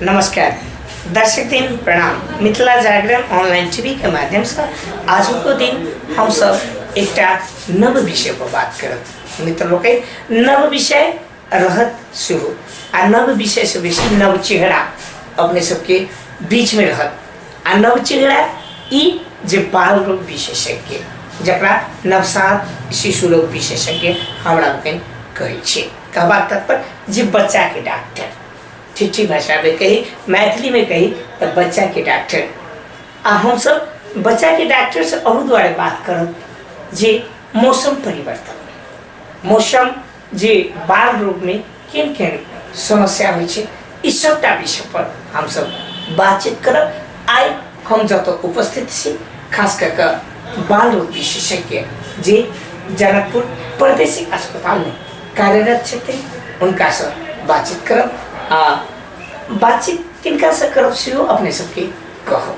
नमस्कार दर्शक दिन प्रणाम। मिथिला जागरण ऑनलाइन टीवी के माध्यम से आज को दिन हम सब एक नव विषय पर बात करत मित्रों के नव विषय रहत शुरू आ नव विषय से बेसी नव चेहरा अपने सबके बीच में रहत आ नव चेहरा ई जे बाल रोग विशेषज्ञ जकरा नवजात शिशु रोग विशेषज्ञ हमरा लोग कहै छै। कहबा तात्पर्य जे बच्चा के डॉक्टर, ठिठी भाषा में कही मैथिली में कही तो बच्चा के डॉक्टर। आ हम सब बच्चा के डॉक्टर से अहू द्वारे बात करब जे मौसम परिवर्तन, मौसम जे बाल रोग में केन केन समस्या होइ छै ई सबटा विषय पर हम सब बातचीत करब। आइ हम जत उपस्थित छी खास करके बाल रोग विशेषज्ञ जे जनकपुर प्रादेशिक अस्पताल में कार्यरत छथिन उनका से बातचीत करब। बातचीत किनका से करब सेहो अपने सबके कहब,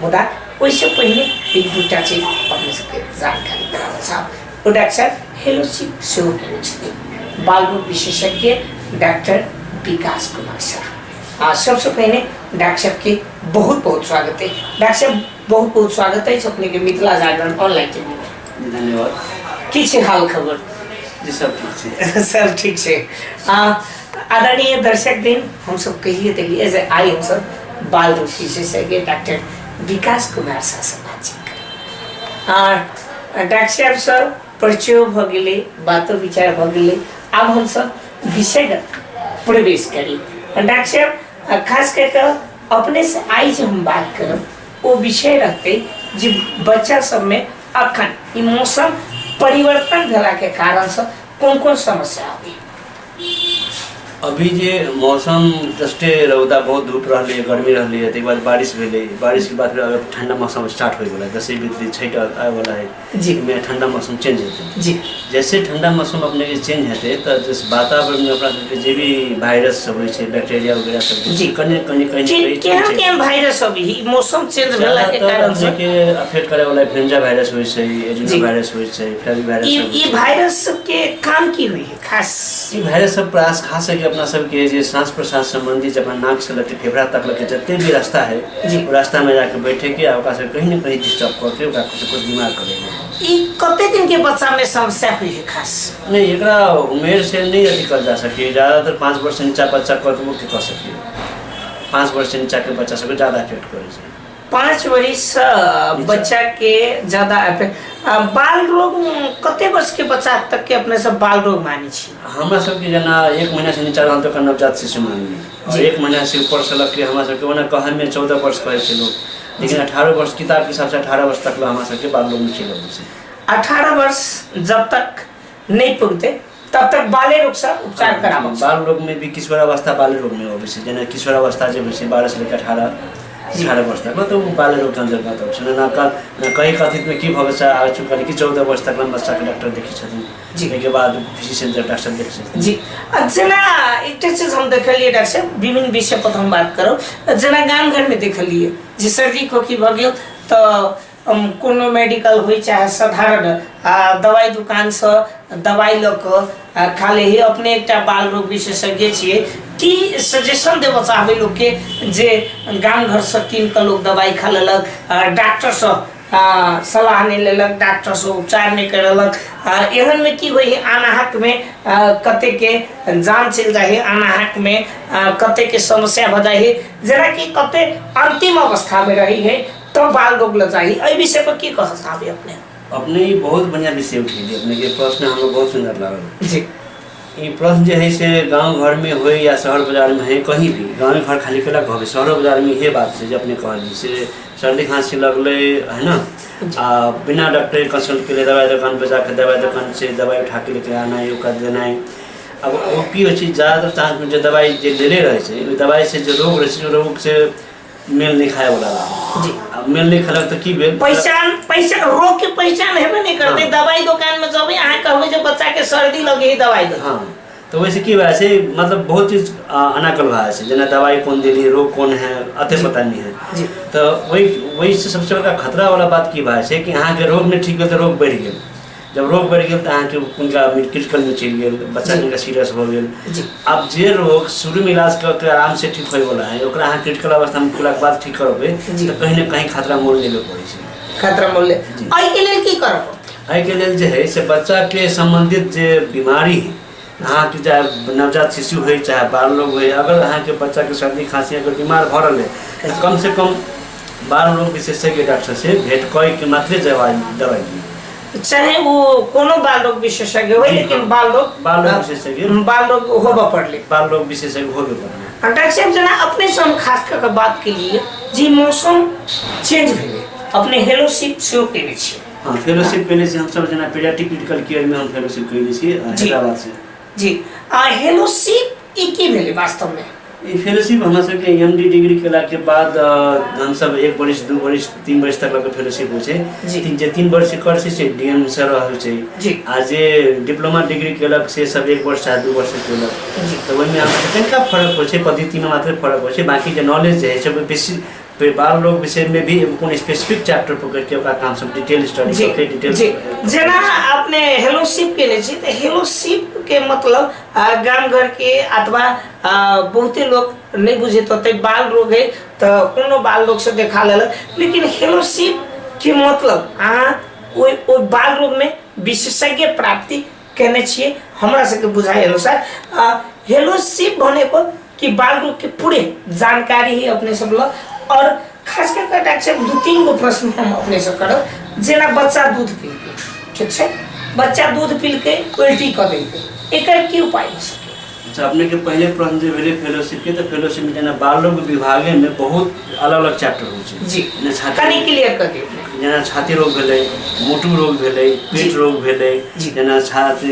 मुदा ओइसे पहले एक दूटा चीज अपने सबके जानकारी कराबऽ चाहब। ओ डॉक्टर हेलोसी सेहो कहै छथिन बाल रोग विशेषज्ञ डॉक्टर विकास कुमार शाह। सबसे पहले डॉक्टर साहब के बहुत बहुत स्वागत है। डॉक्टर साहब बहुत बहुत स्वागत है अपने के मिथिला जागरण ऑनलाइन टीवी में। धन्यवाद। की छै हाल खबर? जी सब ठीक है। सब ठीक है। आदरणीय दर्शक दिन हम सब कहिए देखिए एज आई हम सब बाल रोग विशेषज्ञ डॉक्टर विकास कुमार शाह से बातचीत करें। डॉक्टर साहब सब परिचय भ गेले, बातों विचार भ गेले, अब हम सब विषयगत प्रवेश करी। डॉक्टर साहब खास करके अपने से आई जो हम बात करब वो विषय रहते जो बच्चा सब में अखन ई मौसम परिवर्तन भेला के कारण से कौन कौन समस्या आबी? अभी जे मौसम जस्टे रौदा बहुत धूप रही है, गर्मी रही है, बाद बारिश भेले, बारिश के बाद फिर अगर ठंडा मौसम स्टार्ट हो गया, जैसे भी छठ आए वाला है जी में ठंडा मौसम चेंज होते जी। जैसे ठंडा मौसम अपने के चेंज होते तो जिस वातावरण में अपना सबके जे भी वायरस सब होइ छै, बैक्टीरिया वगैरह सब जी कने कने कने केहन वायरस अभी मौसम चेंज भेला के कारण से के अफेक्ट करे वाला इन्फ्लुएंजा वायरस होइ छै, एडिनो वायरस होइ छै, फ्लैवी वायरस ई वायरस के काम की हुई है खास? ई वायरस सब प्रयास खास है कि अपना सबके जे सांस प्रश्वास संबंधी जब नाक से लेकर फेफड़ा तक लेके जितने भी रास्ता है वो रास्ता में जाके बैठे के से कहीं ना कहीं डिस्टर्ब करके कुछ बीमार करेगा। ई कते दिन के बच्चा में समस्या हुई है खास? नहीं एकरा उम्र से नहीं अथी कर जा सके, ज्यादातर 5 वर्ष से नीचा बच्चा कर कर सके। 5 वर्ष से नीचा के बच्चा सबके ज्यादा इफेक्ट करे छै। 5 वर्ष बच्चा के ज्यादा इफेक्ट। बाल रोग कते वर्ष के बच्चा तक के अपने सब बाल रोग मानी छी? हमरा सबके जना 1 महीना से नीचा रहल तो नवजात शिशु मानी, और 1 महीना से ऊपर से लग के हमरा सबके ओना कहे में 14 वर्ष कहे छै लोग, लेकिन 18 वर्ष किताब के हिसाब से 18 वर्ष तक हमरा सबके बाल रोग में चल छै। 18 वर्ष जब तक नहीं पुगते तब तक बाले रोग से उपचार कराबो। बाल रोग में भी किशोरावस्था बाल रोग में होबे छै, जेना किशोरावस्था जे होइ छै 12 से लेकर 18 वर्ष तक तो बाल रोग के अंतर्गत होबे छै। ना कहीं कथित में की भविष्य आ चुका कि 14 वर्ष तक बच्चा के डॉक्टर देखै छथिन जी, के बाद फिजिशियन डॉक्टर देखै छथिन जी। जना एकटा चीज हम देखलिए डॉक्टर साहब विभिन्न विषय पर हम बात करब। जना गांव घर में देखलिए जे सर्दी खोखी भ गेल तो कोनो मेडिकल हो चाहे साधारण दवाई दुकान से दवाई ल के खा ले ही। अपने एक बाल रोग विशेषज्ञ छे की सजेशन देव चाहबे लोग के जे गांव घर से कीन के लोग दवाई खा लेलक, डॉक्टर से सलाह नहीं लेलक, डॉक्टर से उपचार नहीं करलक, एहन में की होई है अनाहक में कते के जान चल जाए है, अनाहक में कते के समस्या भ जाए है, जरा कि कते अंतिम अवस्था में रही है तो बाल रोग लग जाए। एहि विषय पर की कह चाहबे अपने? अपने बहुत बढ़िया विषय उठेलिए, अपने के प्रश्न हमको बहुत सुंदर लागल जी। ये प्रश्न जो है से गांव घर में हो या शहर बाजार में है, कहीं भी गांव घर खाली केला कहबे, शहर बाजार में ये बात है जो अपने कहली से सर्दी खांसी लगले है ना, बिना डॉक्टर कंसल्ट के दवाई दुकान पे जाकर दवाई दुकान से दवाई उठा के लेके आना है, कर देना है। अब वो की हो ज़्यादातर चांस में जो दवाई जो ले रहे थे दवाई से जो रोग रहे रोग से मेल नहीं खाए वाला जी। अब मेल नहीं खलक तो की भेल पहचान रोग के पहचान हेबे नहीं करते। हाँ। दवाई दुकान में जब यहाँ कहबे जो बच्चा के सर्दी लगे ही दवाई दो। हाँ तो वैसे की वैसे मतलब बहुत चीज अनाकल भाव है, जना दवाई कौन दे रही, रोग कौन है अते पता नहीं है जी। तो वही से सबसे बड़ा खतरा वाला बात की भाव है कि यहाँ के रोग नहीं ठीक है तो रोग बढ़ गए, जब रोग बढ़ गया तो अहाँके उनका क्रिटिकल में चलि गेल, बच्चा जिनका सीरियस हो गेल। जी। अब जे रोग शुरू में इलाज करके आराम से ठीक होए वाला है ओकरा अहाँ क्रिटिकल अवस्था में पूरा बाद ठीक करबे तो कहीं ना कहीं खतरा मोल लेबे पड़े छै। खतरा मोल ले एहि के लेल की करब? एहि के लेल जे है से बच्चा के संबंधित जे बीमारी है अहाँके चाहे नवजात शिशु हो चाहे बाल रोग हो, अगर अहाँके बच्चा के सर्दी खांसी अगर बीमार भऽ रहल है तो कम से कम बाल रोग विशेषज्ञ डॉक्टर से भेंट कऽ के मात्रे दवाई दी, चाहे वो कोनो बाल रोग विशेषज्ञ हो, लेकिन बाल रोग विशेषज्ञ बाल रोग होबे पड़ले, बाल रोग विशेषज्ञ होबे पड़ले। डॉक्टर साहब जना अपने से हम खास करके बात के लिए जी मौसम चेंज भेले अपने फेलोशिप सेहो केने छी। हाँ, फेलोशिप केने छी हम सब जना पीडियाट्रिक क्रिटिकल केयर में हम फेलोशिप केने छी हैदराबाद से। जी फेलोशिप ई की भेले वास्तव में? ई फेलोशिप हमरा सबके एमडी डिग्री केला के बाद हम सब 1 वर्ष 2 वर्ष 3 वर्ष तक लगे फेलोशिप हो छै। 3 वर्ष कर से डीएम सर हो छै। आ जे डिप्लोमा डिग्री केलक से सब 1 वर्ष चाहे 2 वर्ष केलक तो ओहि में हमरा तनिका फर्क हो छै, पद्धति में मात्र फर्क हो छै, बाकी जे नॉलेज है सब बेसी बाल रोग विषय में भी कोनो स्पेसिफिक चैप्टर पकड़ के ओकरा काम सब डिटेल स्टडी करके डिटेल जेना अपने फेलोशिप केले छी तो फेलोशिप के मतलब गांव घर के अथवा बहुते लोग नहीं बुझे तो बाल रोग है तो कोनो बाल रोग से देखा लेलक, लेकिन फेलोशिप के मतलब ओ बाल रोग में विशेषज्ञ प्राप्ति करने छिए हमरा सबके बुझाई अनुसार। फेलोशिप भने को कि बाल रोग के पूरे जानकारी ही अपने सब ल। और खास करके डॉक्टर साहब 2-3 गो प्रश्न हम अपने से करब। जेना बच्चा दूध पी के, ठीक छै, बच्चा दूध पी के उल्टी कर देते, एकर की उपाय हो सके? अच्छा, अपने के पहले प्रश्न जे भेले फेलोशिप के, तो फेलोशिप में जेना बाल रोग विभागे में बहुत अलग-अलग चैप्टर हो छै। जी, कनी क्लियर कर दियौ। जेना छाती रोग भेलै, मोटू रोग भेलै, पेट रोग भेलै, जेना छाती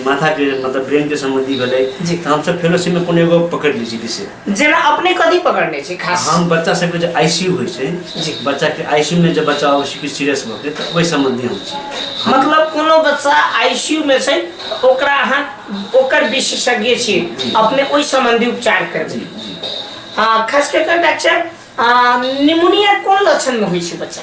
माथा के मतलब ब्रेन के संबंधी भेलै, तो हम सब फेलोशिप में कोनो एगो पकड़ ली छी विषय। जेना अपने कदी पकड़ने छी खास? हम बच्चा सबके जे आईसीयू होय छै, बच्चा के आईसीयू में जब बच्चा सीरियस भ गेल त ओइ संबंधी हम छी। मतलब कोनो बच्चा आईसीयू में छै ओकरा अहाँ ओकर विशेषज्ञ छी, अपने ओइ संबंधी उपचार करबी। खास करके डॉक्टर निमोनिया कोन लक्षण में होय छै बच्चा?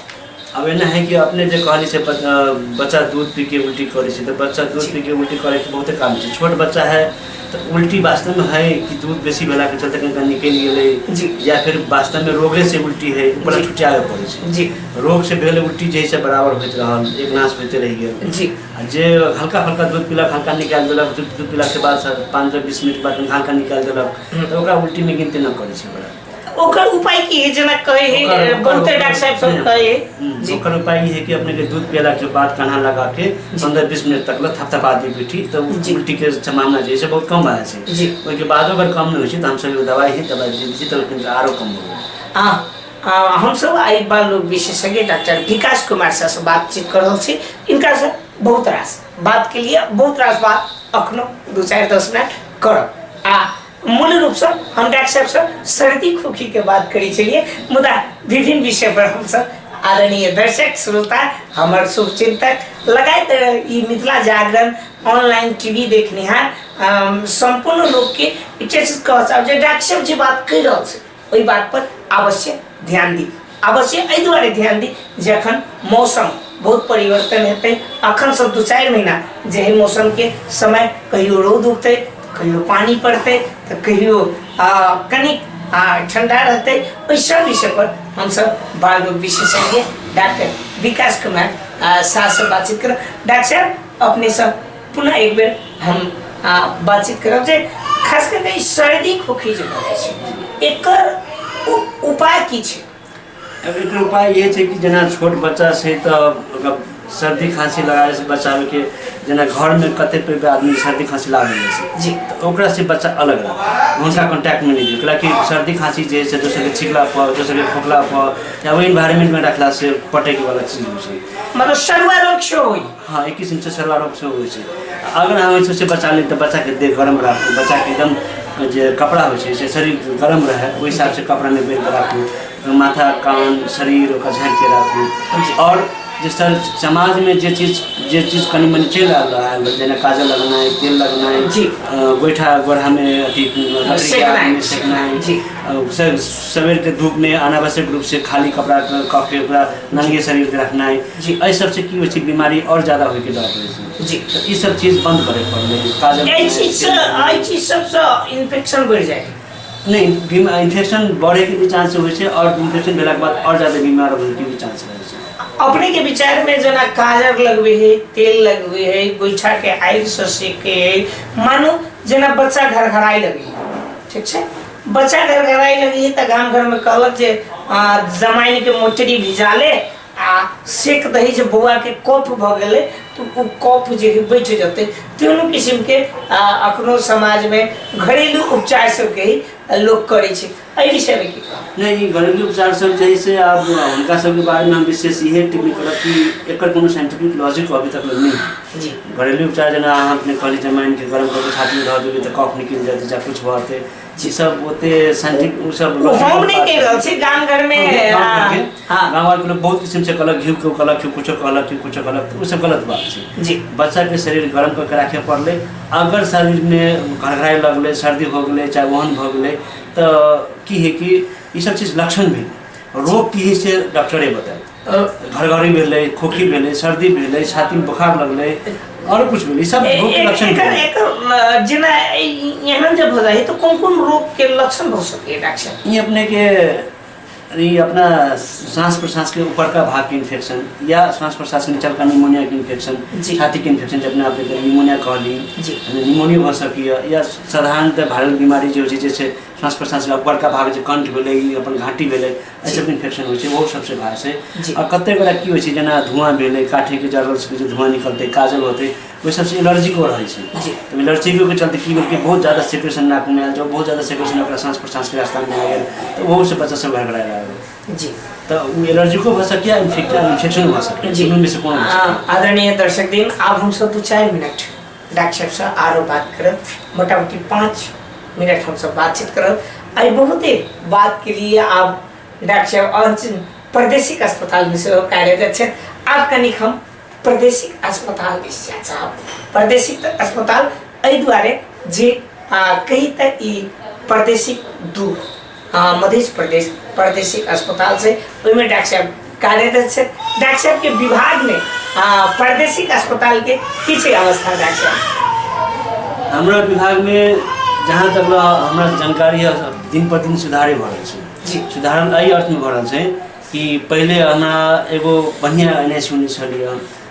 अब एना है कि अपने जो कहली से बच्चा दूध पी के उल्टी करे छै, तो बच्चा दूध पी के उल्टी करे के बहुते काम छै। छोट बच्चा है तो उल्टी वास्तव में है कि दूध बेसी भेला के चलते कहीं निकल गेले या फिर वास्तव में रोगे से उल्टी है, ऊपर छुटियावे पड़े छै। जी, रोग से भेल उल्टी जैसे बराबर होइत रहल, एक नाश होते रह गेल। जी, जे हल्का हल्का दूध पीलक, हल्का निकाल देलक, दूध पीला के बाद 5-20 मिनट बाद हल्का निकाल देलक, तो ओकरा उल्टी में गिनती न करे छै। बड़ा ओकर उपाय की है? जना कहे है बहुते डॉक्टर साहब सब कहे है ओकर उपाय है कि अपने के दूध पियला के बाद कान्हा लगा के 15-20 मिनट तक थपथपा दी पीठी, तो उल्टी के संभावना जैसे बहुत कम आए छै। जी, ओइ के बाद अगर कम नहीं होय छै त हम सब दवाई दी छी, तो आरो कम हो। हम सब आई बाल रोग विशेषज्ञ डॉक्टर विकास कुमार से बातचीत कर रहल छी। इनका से बहुत रास बात के लिए बहुत रास बात अखनो 2-4-10 मिनट करब। मूल रूप से हम डॉक्टर साहब से सर्दी खोखी के बात करी चलिए, मुदा विभिन्न विषय पर हम सब आदरणीय दर्शक श्रोता हमारे शुभचिंतक लगायत ई मिथिला जागरण ऑनलाइन टीवी देखनिहार संपूर्ण लोग के चीज डॉक्टर साहब जी बात कर रहा है वही बात पर अवश्य ध्यान दी, अवश्य एहि दुआरे ध्यान दी जखन मौसम बहुत परिवर्तन हेतै। अखन सब 2-4 महीना जे मौसम के समय कहियो रौद उगतै, कहियो पानी पड़ते, तो कहियो कनिक ठंडा रहते। ओइ सब विषय पर हम सब बाल रोग विशेषज्ञ डॉक्टर विकास कुमार साह से बातचीत करब। डॉक्टर साहब अपने सब पुनः एक बेर हम बातचीत करब जे खास करके सर्दी खोखी जो भऽ छै एकर उपाय की छै? अब एक उपाय ये है कि जना छोट बच्चा से तो सर्दी खांसी लगाए से बचावे के, जना घर में कते पे आदमी सर्दी खांसी लागे छै जी, तो ओकरा से बच्चा अलग रहे, उनका कांटेक्ट में नहीं दियो, काहे कि सर्दी खांसी जे से दोसर के छिकला पर, दोसर के खोखला पर या वही एनवायरनमेंट में रखला से पटे के वाला चीज होय छै। मतलब सरवा रोग से होई? हां, एक किस्म से सरवा रोग से होय छै। अगर हम से बचा ले तो बच्चा के देह गरम राखू, बच्चा के एकदम जे कपड़ा होय छै से शरीर गरम रहे, ओहि हिसाब से कपड़ा में बेर के राखू, माथा कान शरीर ओकरा झाँक के राखू। और समाज में जे चीज कनी मनी चल रहा है, जेना काजल लगना है, तेल लगना है जी, गोईठा गोढ़ा में अथी सेकना है, सवेर के धूप में अनावश्यक रूप से खाली कपड़ा कह के नंगे शरीर के रखना है जी, एहि सबसे की होई बीमारी और ज्यादा होय के डर रहै जी। तो ई सब चीज बंद करे पड़ले। काजल एहि चीज सबसे इन्फेक्शन बढ़ जाए नहीं, इन्फेक्शन बढ़े के भी चांस होय छै और इन्फेक्शन भेला के बाद और ज्यादा बीमार होय के भी चांस रहै छै। अपने के विचार में जना काजर लगवे है, तेल लगवे है, गोईठा के आग से सेके है, मानो जना बच्चा घर घराई लगी, ठीक है, बच्चा घर घराई लगी है तो गांव घर में कहलक जे जमाइन के मोटरी भिजा ले आ सेक दही जे बउआ के कफ भ गेले तो वो कफ जे बैठ जते। तीनों किस्म के अखनो समाज में घरेलू उपचार सब के लोग करे छै। एहि विषय में की नहीं, घरेलू उपचार सब जैसे आप उनका सब के बारे में हम विशेष ये टिप्पणी करब कि एकर कोनो साइंटिफिक लॉजिक अभी तक नहीं जी। घरेलू उपचार जना अहाँ अपने कहली जमाइन के गरम करके छाती में धर देबै तो कफ निकल जाते चाहे कुछ होते ई सब होते साइंटिफिक उ सब हम नहीं कह रहल छी, गांव घर में गांव वाले लोग बहुत किस्म से कहलक घी के कहलक कुछ कहलक उ सब गलत बात छै जी। बच्चा के शरीर गरम करके रखे पड़ले, अगर शरीर में घरघराई लगले, सर्दी हो गए चाहे वहन हो गए तो की है कि ये सब चीज लक्षण भी रोग की है से डॉक्टरे बताए। घरघरी भेले, खोखी भेले, सर्दी भेले, छाती में बुखार लगले और कुछ भेले, सब रोग के लक्षण एक जना यहाँ जब हो जाए तो कौन रोग के लक्षण हो सके डॉक्टर? ये अपने के ये अपना सांस प्रश्वास के ऊपर का भाग के इन्फेक्शन या सांस प्रश्वास के नीचे का निमोनिया के इन्फेक्शन, छाती के इन्फेक्शन जब आप निमोनिया कहली निमोनिया हो सकी या साधारणतः वायरल बीमारी जो जैसे सांस प्रश्वास के ऊपर का भाग जो कंठ भेले अपन घाटी भेले एहि सब इन्फेक्शन हो वो सबसे भाग से। और कते गोरा की होय छै जना धुआं भेले, काठे के जरल से जो धुआं निकलते, काजल होते वो सबसे एलर्जी को रहे छै। तो एलर्जी के चलते की कि बहुत ज्यादा सेक्रेशन नाक में आयल, जो बहुत ज्यादा सेक्रेशन ओकरा सांस प्रश्वास के रास्ता में आ गेल तो वो से बच्चा सब घबराए लागल जी। तो एलर्जी को हो सके इन्फेक्शन हो सके जी में से कौन। आदरणीय दर्शकबिन, अब हम सब 2-4 मिनट डॉक्टर साहब से आरो बात करब, मोटामोटी 5 मिनट हम सब बातचीत करब। आई बहुत ही बात के लिए आप डॉक्टर साहब प्रादेशिक अस्पताल में से कार्यरत है। आप कनिक हम प्रादेशिक अस्पताल दिस जाब। प्रादेशिक अस्पताल एहि दुआरे जे कहीं तक ई प्रादेशिक दूर मध्य प्रदेश प्रादेशिक अस्पताल से ओहिमे डॉक्टर साहब कार्यरत है। डॉक्टर साहब के विभाग में प्रादेशिक अस्पताल के किसी अवस्था डॉक्टर साहब हमारा विभाग में जहाँ तक हमारा जानकारी है दिन पर दिन सुधारे भ रहल छै। सुधार एहि अर्थ में भ रहल छै कि पहले हमारा एगो बढ़िया NICU छलिए,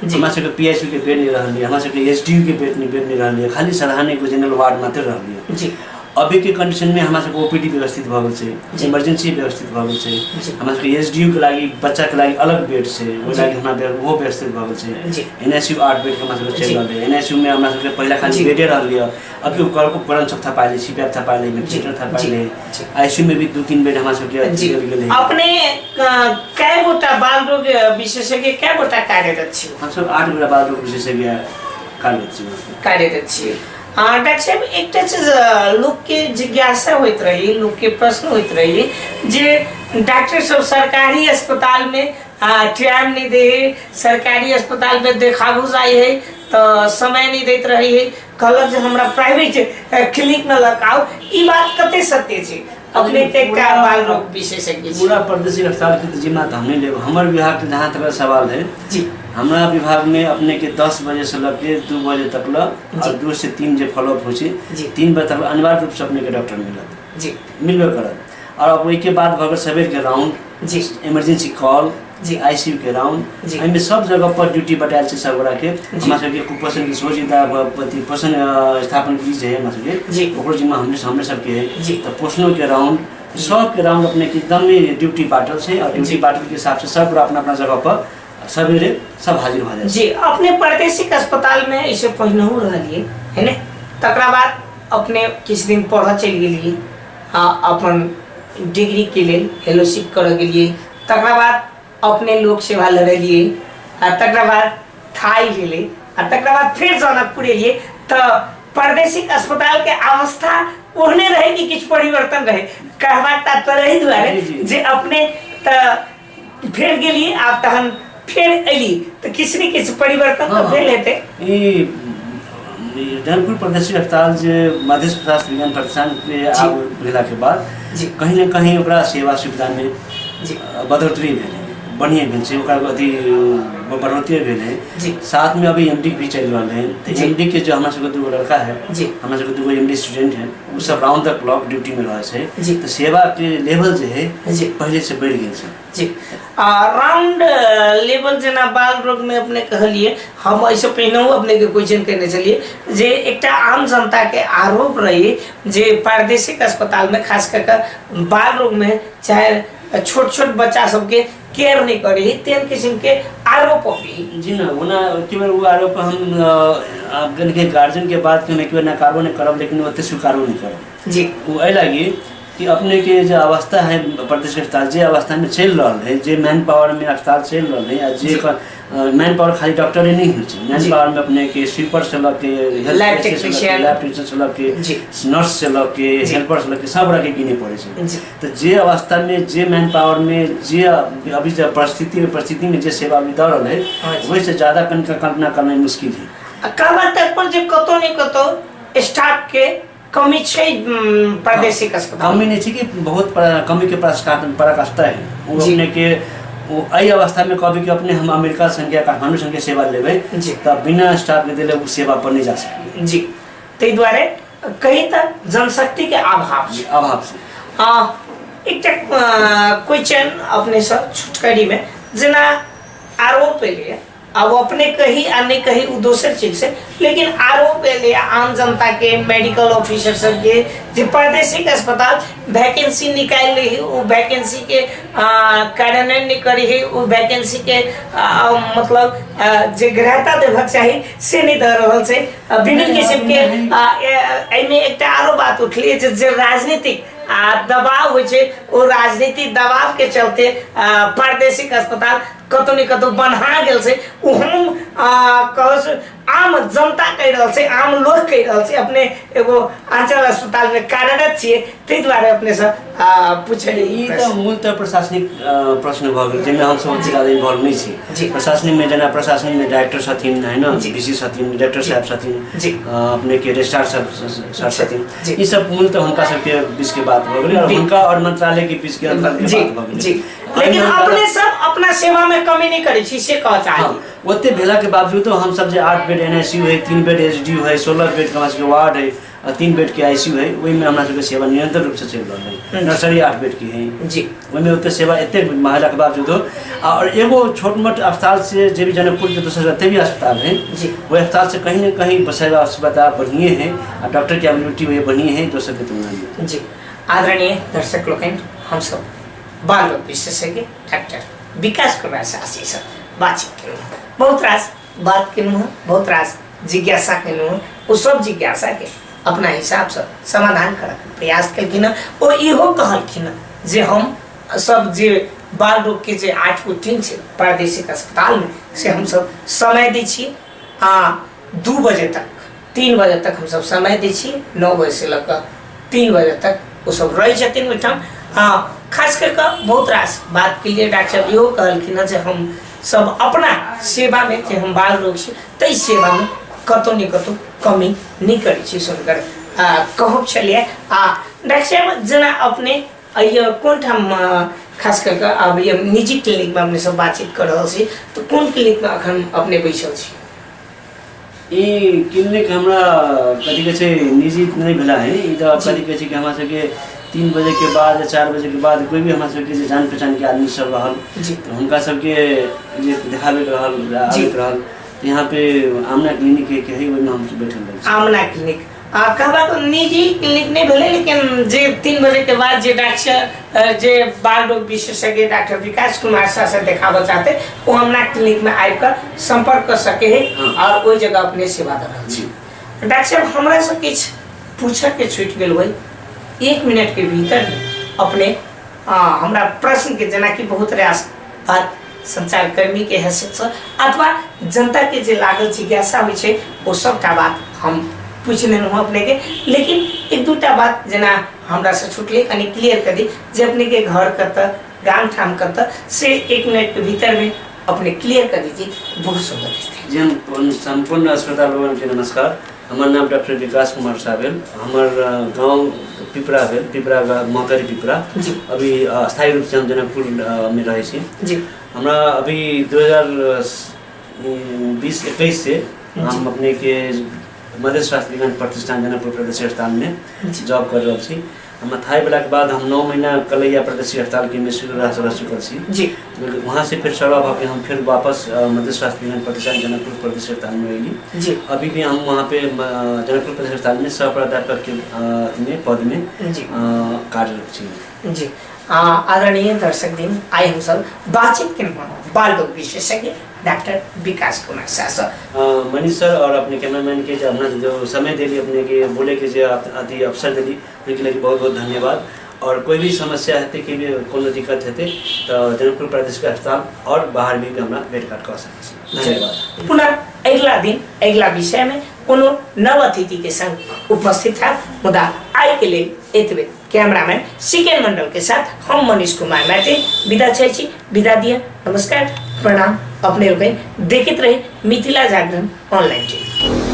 हमारा सबके PICU के बेड नहीं रहलिए, हमारा सबके SDU के बेड नहीं रहलिए, खाली साधारण एगो जनरल वार्ड मात्र रहलिए जी। अभी के कंडीशन में हमारा सबके OPD व्यवस्थित भ गेल छै, इमरजेंसी व्यवस्थित भ गेल छै, हमारा सबके SDU के लागि बच्चा के लागि अलग बेड छै, ओहि लागि हमरा वो व्यवस्थित भ गेल छै। NICU 8 बेड के हमारा सबके चलि रहल है। NICU में हमारा सबके पहला खाली बेडे रहलिए, अभी उपकरण सब था पाइले, CPR था पाइले, वेंटिलेटर था पाइले, ICU में भी 2-3 बेड हमारा सबके चल गेल है। अपने कै गोटा बाल रोग विशेषज्ञ कै गोटा कार्यरत छी? हम सब 8 गोटा बाल रोग विशेषज्ञ कार्यरत छी। डॉक्टर साहब एक चीज लोग के जिज्ञासा होइत रही, लोग के प्रश्न होइत रही जे डॉक्टर सब सरकारी अस्पताल में टाइम नहीं दे, सरकारी अस्पताल में देखाबू जाए है तो समय नहीं देते रही है, कहलक जे हमरा प्राइवेट क्लिनिक में लगाओ। ई बात कते सत्य छै? अपने के का बाल रोग विशेषज्ञ पूरा प्रादेशिक अस्पताल के जिम्मा तो हमने लेब। हमारे विभाग के जहाँ तक सवाल है जी, हमारा विभाग में अपने के 10 बजे से लेके 2 बजे तक और 2 से 3 जो फॉलोअप हो 3 बजे तक अनिवार्य रूप से अपने के डॉक्टर मिलत जी, मिलबे करत। और अब के बाद भगर सवेर के राउंड जी, इमरजेंसी कॉल जी, ICU के राउंड में सब जगह पर ड्यूटी बटायल छै सब गोरा के। हमरा सबके कुपोषण की सोचिता पोषण स्थापन की है हमरा सबके जी, ओकर जिम्मा हमरे सबके है जी। तो पोषणों के राउंड सब के राउंड अपने के एकदम ड्यूटी बाटल छै और ड्यूटी बाटल के हिसाब से सब पूरा अपना अपना जगह पर सवेरे सब हाजिर हो जाए जी। अपने प्रादेशिक अस्पताल में इसे पहिनहु रहलिए है ने, तकरा बाद अपने किछ दिन पढ़ चल गेलिए, अपन डिग्री के लिए फेलोशिप कर गेलिए, तकरा बाद अपने लोक सेवा लड़लिए, तकरा बाद थाई भेले, तकरा बाद फिर जनकपुर एलिए। तो प्रादेशिक अस्पताल के अवस्था ओहने रहे कि किछ परिवर्तन रहे? कहबाक तात्पर्य एहि दुआरे जे अपने फिर गेलिए, आप तहन फिर अली तो किसी न किसी परिवर्तन तो भेल हेतै। जौनपुर प्रादेशिक अस्पताल जे मध्य स्वास्थ्य विज्ञान प्रतिष्ठान के आब भेला के बाद कहीं न कहीं ओकरा सेवा सुविधा में बढ़ोतरी भेल है, बढ़िया भेल छै, ओकरा अथी बढ़ोतरी भेल है। साथ में अभी एमडी भी चल रहा है। तो एमडी के जो हमारे सबके 2 लड़का है, हमारे सबके 2 एमडी स्टूडेंट है, वो सब राउंड द क्लॉक ड्यूटी में रहे छै। तो सेवा के लेवल जो है पहले से बढ़ गए छै। राउंड लेवल जना बाल रोग में अपने कहलिए, हम ऐसे पहले अपने के क्वेश्चन करने चलिए जे एकटा आम जनता के आरोप रही जे प्रादेशिक अस्पताल में खास करके बाल रोग में चाहे छोट छोट बच्चा सबके केयर नहीं करी, तेन किस्म के आरोप भी। जी ना, ओना केवल वो आरोप हम आपगन के गार्जियन के बात के केवल नकारबो नहीं करब, लेकिन ओते स्वीकारो नहीं करब जी। वो ऐ लगी कि अपने के जो अवस्था है प्रादेशिक अस्पताल जे अवस्था में चल रहा है, जे मैन पावर में अस्पताल चल रहा है, जे मैन पावर खाली डॉक्टर ही नहीं है, मैन पावर में अपने के स्वीपर से लग के लैब टेक्नीशियन से लग के नर्स से लग के हेल्पर से लग के सब रखे गिने पड़े छै। तो जे अवस्था में जे मैन पावर में जे अभी जो परिस्थिति में जे सेवा भी दे रहा है, वैसे ज्यादा कल्पना करना मुश्किल है। कहबा तक पर जे कतो नहीं कतो स्टाफ के कमी छै प्रादेशिक अस्पताल। कमी नहीं कि बहुत कमी के पराकाष्ठा है। वो अपने के वो आई अवस्था में कभी कि अपने हम अमेरिका संग या काठमांडू संग के सेवा लेबे तब बिना स्टाफ के दिले वो सेवा पर नहीं जा सके जी। ते द्वारे कहीं तक जनशक्ति के अभाव से एक क्वेश्चन अपने सब छुटकरी में जना आरोप लिए अब अपने कही अन्य कही वो दूसरी चीज से, लेकिन आरोप ले आम जनता के मेडिकल ऑफिसर सब के जो प्रादेशिक अस्पताल वैकेंसी निकाल रही है, वो वैकेंसी के कार्यान्वयन नहीं करी है, वो वैकेंसी के मतलब जो ग्रहता देवक चाहिए से नहीं दे रहा से विभिन्न किस्म के एमे एक आरो बात उठली जो राजनीतिक दबाव हो, वो राजनीतिक दबाव के चलते प्रादेशिक अस्पताल कतौ न कतौ बन्हा गेल से। हम आम जनता कह रहा से, आम लोग कह रहा से, अपने एगो अंचल अस्पताल में कार्यरत छे, ते द्वारे अपने से पूछे। ई तो मूलतः प्रशासनिक प्रश्न भ गेल, जेमे हम सब ज्यादा इन्वॉल्व नहीं छी। प्रशासनिक में जना प्रशासन में डायरेक्टर छथिन है ना, बीसी छथिन, डायरेक्टर साहब छथिन, अपने के रजिस्ट्रार साहब छथिन, ई सब मूलतः उनका सबके बीच के बात भ गेल और उनका और मंत्रालय के बीच के अंतर के बात भ गेल। लेकिन अपने सब अपना सेवा में कमी नहीं करी छी से कह चाहिए। ओते भेला के बावजूद हम सब जे 8 बेड एनआईसीयू है, 3 बेड एचडीयू है, 16 बेड का के वार्ड है और 3 बेड के आईसीयू है, वही में हमरा सबके सेवा निरंतर रूप से चल रहा है। नर्सरी 8 बेड की है जी, वही में ओते सेवा एते महिला के बावजूद और एगो छोट मोट अस्पताल से जे भी जनकपुर के दूसरे रहते भी अस्पताल है जी, वो अस्पताल से कहीं न कहीं सेवा अस्पताल बढ़िए है और डॉक्टर की अवेलेबिलिटी वही बढ़िए है दूसरे की तुलना में। जी आदरणीय दर्शक लोग, हम सब बाल रोग विशेषज्ञ डॉक्टर विकास कुमार शासी से बातचीत करूँ, बहुत रास बात करूँ, बहुत रास जिज्ञासा करूँ, वो सब जिज्ञासा के अपना हिसाब से समाधान कर प्रयास कलखिन और इहो कहलखिन जे हम सब जे बाल रोग के जे 8 गो टीम है प्रादेशिक अस्पताल में से हम सब समय दै छी 2 बजे तक 3 बजे तक हम सब समय दै छी, 9 बजे से लेकर 3 बजे तक वो सब रह जतिन ओहिठाम। खास करके बहुत रास बात के लिए डॉक्टर साहब इहो कहलखिन जे हम सब अपना सेवा में जे हम बाल रोग छी तै सेवा में कतौ न कतौ कमी नहीं करी छी सुनकर कहब छलिए। डॉक्टर साहब जना अपने कौन ठाम खास करके अब ये निजी क्लिनिक में अपने सब बातचीत कर रहा छी, तो कौन क्लिनिक में अखन अपने बैसल छी? ई क्लिनिक हमरा कथी कहै छै निजी नहीं भेला है, ई तो कथी कहै छै कि हमरा सबके 3 बजे के बाद 4 बजे के बाद कोई भी हमारे सबके जान पहचान के आदमी सब रहल तो उनका सबके जे देखावे रहल आवे रहल, यहाँ पे आमना क्लिनिक के है वही में हम बैठल रही। आमना क्लिनिक कहबा तो निजी क्लिनिक नहीं भेले, लेकिन जे 3 बजे के बाद जे डॉक्टर जे बाल रोग विशेषज्ञ डॉक्टर विकास कुमार शाह से देखावे चाहते वो आमना क्लिनिक में आकर संपर्क कर सके है और कोई जगह अपने सेवा दे रहल छी। डॉक्टर साहब हमरा से किछ पूछे के छूट गेल भाई, 1 मिनट के भीतर अपने हमरा प्रश्न के जना कि बहुत प्रयास बात संचार कर्मी के हैसियत से अथवा जनता के जे लागल जिज्ञासा होइ छै वो सबटा बात हम पूछ लेलहुँ अपने के, लेकिन 1-2टा बात जना हमरा से छूटले कनी क्लियर कर दी जे अपने के घर कत गाम ठाम कत से 1 मिनट के भीतर में अपने क्लियर कर दीजिए, बहुत सुंदर दिखते जी हम संपूर्ण श्रोता लोगन के नमस्कार। हमार नाम डॉक्टर विकास कुमार सावेल। हमार गांव पिपरा भेल, पिपरा महकरी पिपरा। जी। अभी स्थायी रूप से हम जनकपुर में रहे छी। जी। हमरा अभी 2020-21 से हम अपने के मध्य स्वास्थ्य विज्ञान प्रतिष्ठान जनकपुर प्रदेश अस्पताल में जॉब कर रहे छी। हम थाई वाला के बाद हम 9 महीना कलैया प्रदेश अस्पताल के में रह चुकल छी। जी। वहाँ से फिर सेवा भाव के हम फिर वापस मध्य स्वास्थ्य विज्ञान प्रतिष्ठान जनकपुर प्रदेश अस्पताल में अली। जी। अभी भी हम वहाँ पे जनकपुर प्रदेश अस्पताल में सह प्राध्यापक के पद में कार्यरत छी। जी। आदरणीय दर्शक दिन आए हम सब बातचीत के बाल रोग विशेषज्ञ डॉक्टर विकास कुमार शाह मनीष सर और अपने कैमरामैन के अपना जो समय दिली अपने के बोले के जो अति अवसर दिली उनके लिए बहुत बहुत धन्यवाद। और कोई भी समस्या हेते कि भी कोनो दिक्कत हेते तो जनकपुर प्रदेश के अस्पताल और बाहर भी हमरा भेट घाट कर सकते हैं। धन्यवाद। पुनः अगला दिन अगला विषय में कोनो नव अतिथि के संग उपस्थित था। मुदा आई के लिए एतबे कैमरामैन सिकेन मंडल के साथ हम मनीष कुमार मैते विदा छी। विदा दिया, नमस्कार, प्रणाम। अपने लोग देखते रहे मिथिला जागरण ऑनलाइन टीवी।